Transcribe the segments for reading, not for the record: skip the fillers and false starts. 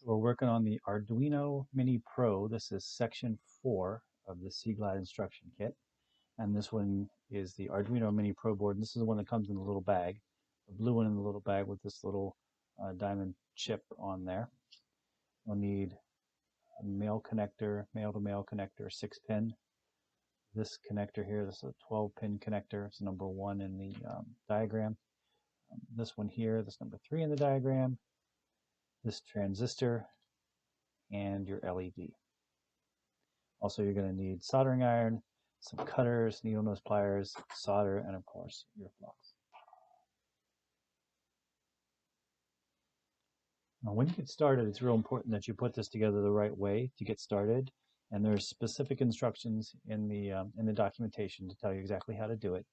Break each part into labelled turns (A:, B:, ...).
A: We're working on the Arduino Mini Pro. This is section 4 of the Seaglide instruction kit. And this one is the Arduino Mini Pro board. And this is the one that comes in the little bag, the blue one in the little bag with this little diamond chip on there. We'll need a male connector, male to male connector, 6-pin. This connector here, this is a 12-pin connector. It's number 1 in the diagram. This one here, this number 3 in the diagram. This transistor, and your LED. Also, you're going to need soldering iron, some cutters, needle nose pliers, solder, and of course, your flux. Now, when you get started, it's real important that you put this together the right way to get started. And there's specific instructions in the documentation to tell you exactly how to do it.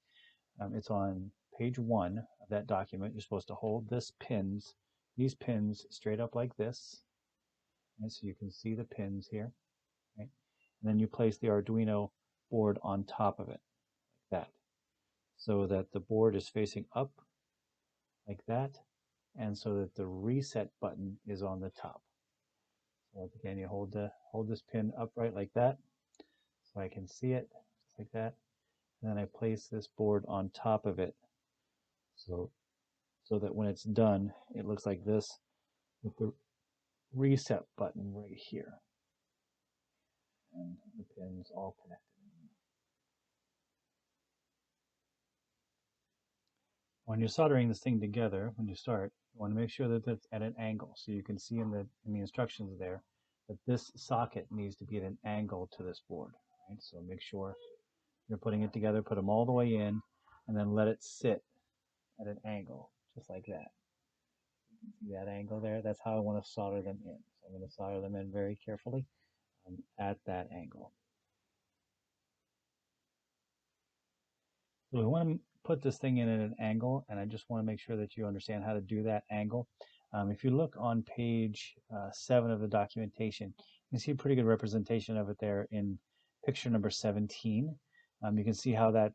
A: It's on page 1 of that document. You're supposed to hold these pins straight up like this. And so you can see the pins here. Right? And then you place the Arduino board on top of it, like that, so that the board is facing up, like that, and so that the reset button is on the top. So once again, you hold this pin upright like that, so I can see it, just like that. And then I place this board on top of it, so that when it's done, it looks like this, with the reset button right here, and the pins all connected. When you're soldering this thing together, when you start, you want to make sure that it's at an angle. So you can see in the instructions there that this socket needs to be at an angle to this board. Right? So make sure you're putting it together, put them all the way in, and then let it sit at an angle, just like that. You can see that angle there? That's how I want to solder them in. So I'm going to solder them in very carefully at that angle. So we want to put this thing in at an angle, and I just want to make sure that you understand how to do that angle. If you look on page 7 of the documentation, you can see a pretty good representation of it there in picture number 17. You can see how that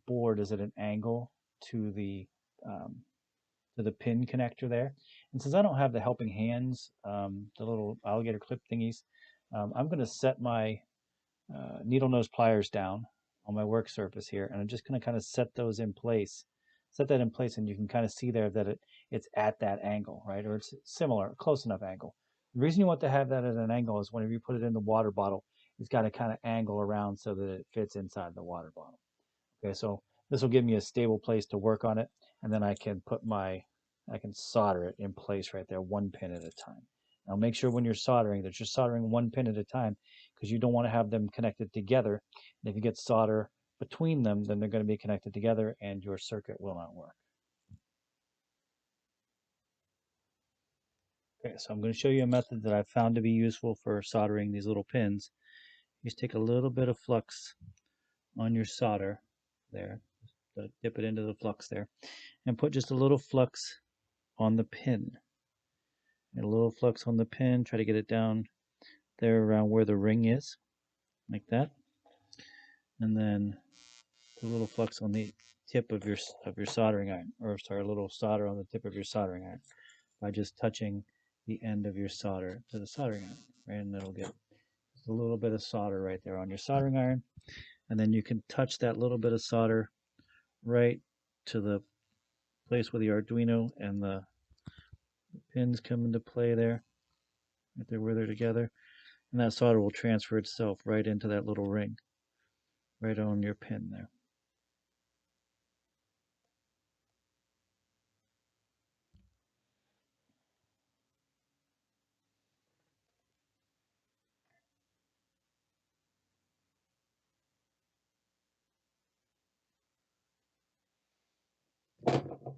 A: board is at an angle to the pin connector there. And since I don't have the helping hands, the little alligator clip thingies, I'm going to set my needle nose pliers down on my work surface here, and I'm just going to kind of set those in place. Set that in place, and you can kind of see there that it's at that angle, right? Or it's similar, close enough angle. The reason you want to have that at an angle is whenever you put it in the water bottle, it's got to kind of angle around so that it fits inside the water bottle. Okay, so this will give me a stable place to work on it, and then I can solder it in place right there, 1 pin at a time. Now make sure when you're soldering that you're soldering 1 pin at a time, because you don't want to have them connected together. And if you get solder between them, then they're going to be connected together and your circuit will not work. Okay, so I'm going to show you a method that I've found to be useful for soldering these little pins. You just take a little bit of flux on your solder there, dip it into the flux there, and put just a little flux on the pin. And a little flux on the pin, try to get it down there around where the ring is, like that. And then put a little flux on the tip of your soldering iron, or sorry, a little solder on the tip of your soldering iron by just touching the end of your solder to the soldering iron, right? And that'll get just a little bit of solder right there on your soldering iron. And then you can touch that little bit of solder right to the place where the Arduino and the pins come into play there, right there where they're together. And that solder will transfer itself right into that little ring, right on your pin there.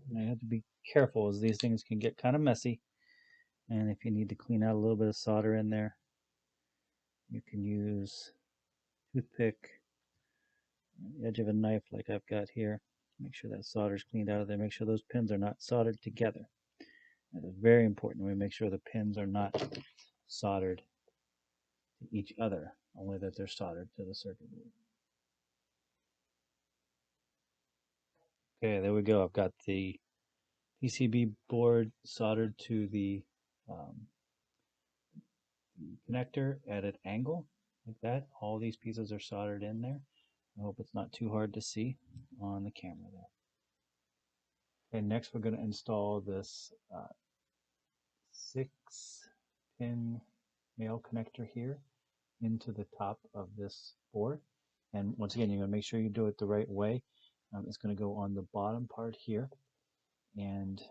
A: And I have to be careful as these things can get kind of messy. And if you need to clean out a little bit of solder in there, you can use a toothpick, the edge of a knife like I've got here. Make sure that solder is cleaned out of there. Make sure those pins are not soldered together. That is very important. We make sure the pins are not soldered to each other, only that they're soldered to the circuit board. Okay, there we go. I've got the PCB board soldered to the the connector at an angle like that. All these pieces are soldered in there. I hope it's not too hard to see on the camera there. And next we're going to install this 6-pin male connector here into the top of this board. And once again, you're going to make sure you do it the right way. It's going to go on the bottom part here, and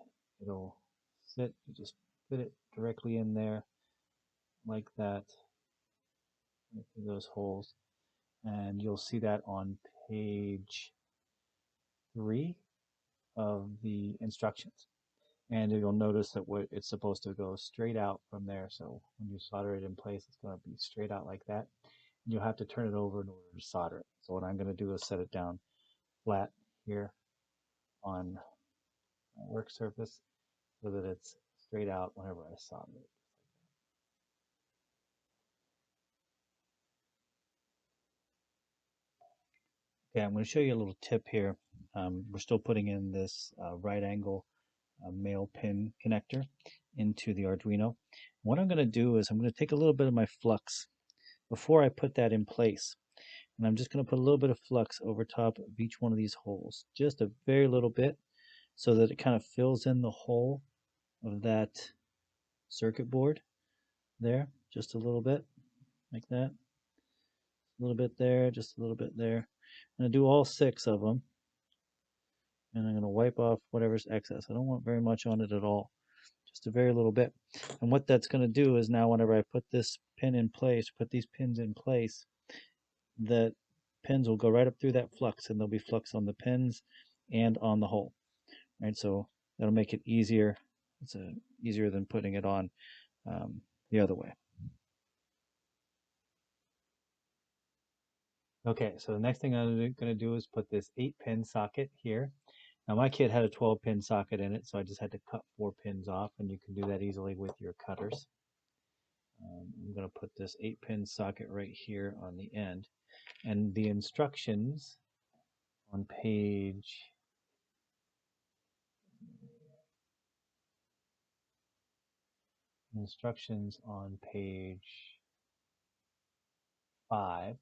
A: it'll sit. You just fit it directly in there like that, right through those holes. And you'll see that on page 3 of the instructions. And you'll notice that it's supposed to go straight out from there. So when you solder it in place, it's going to be straight out like that. And you'll have to turn it over in order to solder it. So what I'm going to do is set it down flat here on my work surface so that it's straight out whenever I solder it. Okay, I'm going to show you a little tip here. We're still putting in this right angle male pin connector into the Arduino. What I'm going to do is I'm going to take a little bit of my flux before I put that in place. And I'm just going to put a little bit of flux over top of each one of these holes, just a very little bit, so that it kind of fills in the hole of that circuit board there, just a little bit, like that. A little bit there, just a little bit there. I'm going to do all 6 of them, and I'm going to wipe off whatever's excess. I don't want very much on it at all, just a very little bit. And what that's going to do is now whenever I put this pin in place, put these pins in place, the pins will go right up through that flux, and there'll be flux on the pins and on the hole. Right, so that'll make it easier. It's easier than putting it on the other way. Okay, so the next thing I'm going to do is put this 8-pin socket here. Now my kit had a 12-pin socket in it, so I just had to cut 4 pins off, and you can do that easily with your cutters. I'm going to put this 8-pin socket right here on the end. And the instructions on page 5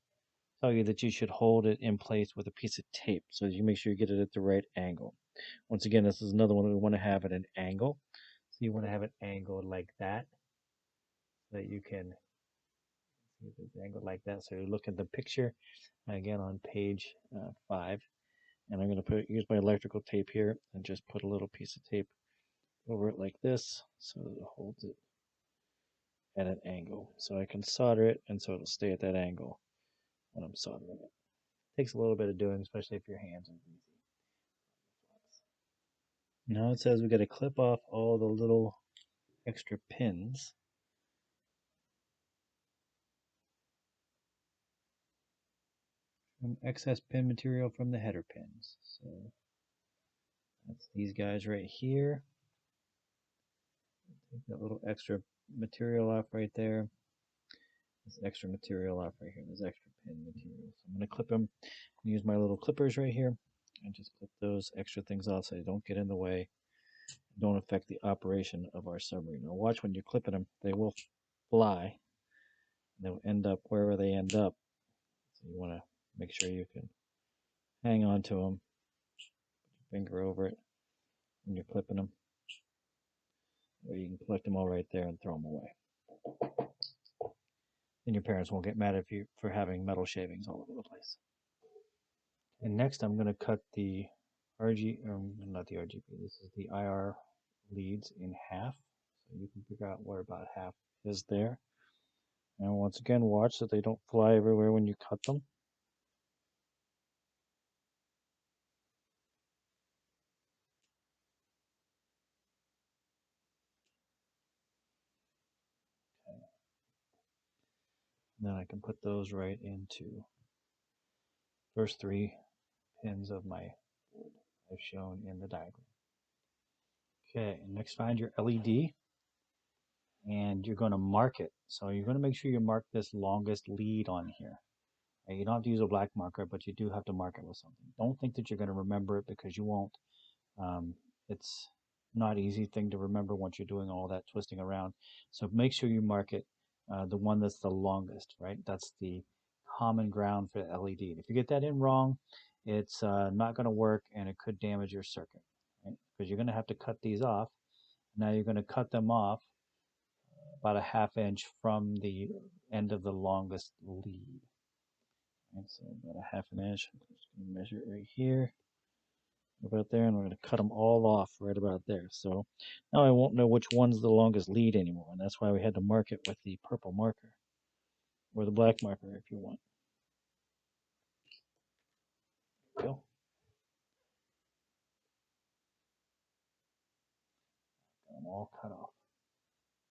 A: tell you that you should hold it in place with a piece of tape so that you make sure you get it at the right angle. Once again, this is another one we want to have at an angle. So you want to have it angled like that, so that you can see it's angled like that. So you look at the picture again on page 5, and I'm going to use my electrical tape here and just put a little piece of tape over it like this so that it holds it at an angle. So I can solder it, and so it'll stay at that angle when I'm soldering it. Takes a little bit of doing, especially if your hands are greasy. Now it says we got to clip off all the little extra pins. From excess pin material from the header pins. So that's these guys right here. Take that little extra material off right there. This extra material off right here. There's extra pin material. So I'm going to clip them. Use my little clippers right here and just clip those extra things off so they don't get in the way. Don't affect the operation of our submarine. Now watch when you're clipping them, they will fly. They'll end up wherever they end up. So you want to make sure you can hang on to them. Put your finger over it when you're clipping them. Or you can collect them all right there and throw them away. And your parents won't get mad at you for having metal shavings all over the place. And next I'm going to cut the not the RGB, this is the IR leads in half. So you can figure out where about half is there. And once again, watch that they don't fly everywhere when you cut them. Okay. And then I can put those right into first 3 pins of my board I've shown in the diagram. Okay, next find your LED, and you're going to mark it. So you're going to make sure you mark this longest lead on here. You don't have to use a black marker, but you do have to mark it with something. Don't think that you're going to remember it, because you won't. It's not an easy thing to remember once you're doing all that twisting around. So make sure you mark it the one that's the longest, right? That's the common ground for the LED. If you get that in wrong, it's not going to work and it could damage your circuit, right? Because you're going to have to cut these off. Now you're going to cut them off about a ½ inch from the end of the longest lead. And so about a ½ inch. I'm just going to measure it right here, about there, and we're going to cut them all off right about there. So now I won't know which one's the longest lead anymore, and that's why we had to mark it with the purple marker, or the black marker if you want. Go. Got them all cut off.